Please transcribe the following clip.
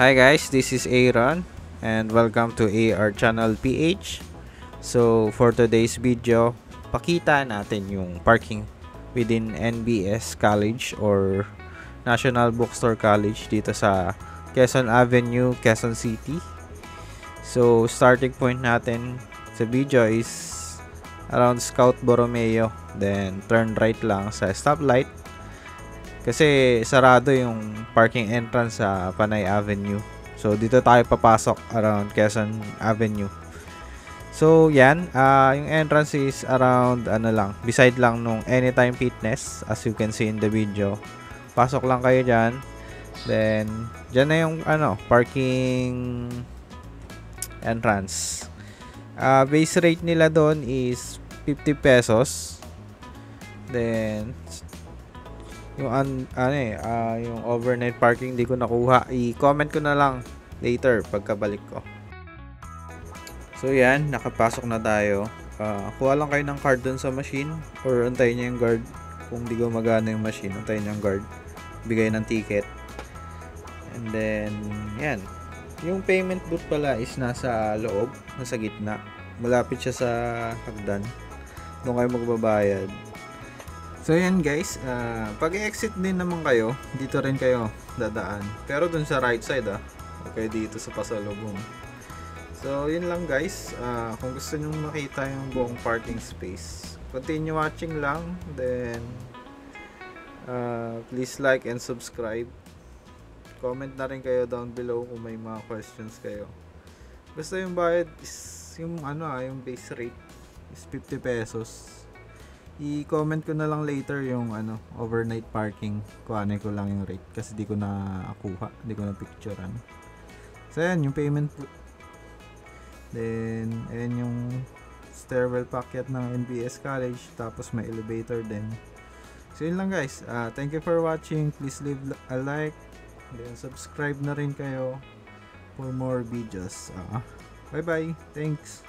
Hi guys, this is Aaron and welcome to AR Channel PH. So for today's video, pakita natin yung parking within NBS College or National Bookstore College dito sa Quezon Avenue, Quezon City. So starting point natin sa video is around Scout Borromeo, then turn right lang sa stoplight. Kasi sarado yung parking entrance sa Panay Avenue. So dito tayo papasok around Quezon Avenue. So yan, yung entrance is around beside lang nung Anytime Fitness, as you can see in the video. Pasok lang kayo diyan. Then diyan na yung parking entrance. Base rate nila doon is 50 pesos. Then yung yung overnight parking di ko nakuha. I-comment ko na lang later pagkabalik ko. So yan, nakapasok na tayo. Kuha lang kayo ng card dun sa machine or antayin niyo yung guard. Kung di gumagana yung machine, antayin niyo yung guard. Bigay ng ticket. And then yan. Yung payment booth pala is nasa loob, nasa gitna. Malapit siya sa hagdan. Doon kayo magbabayad. So yan guys, pag exit din naman kayo, dito rin kayo dadaan. Pero dun sa right side okay, dito sa pasalubong. So yun lang guys, kung gusto nyo makita yung buong parking space, continue watching lang. Then please like and subscribe. Comment na rin kayo down below kung may mga questions kayo. Basta yung bayad is yung yung base rate is 50 pesos. I-comment ko na lang later yung overnight parking. Kuhanin ko lang yung rate kasi di ko na kuha, di ko na picturean. So yan yung payment. Then ayan yung stairwell packet ng NBS College, tapos may elevator din. So yun lang guys. Thank you for watching. Please leave a like, then subscribe na rin kayo for more videos. Bye bye. Thanks.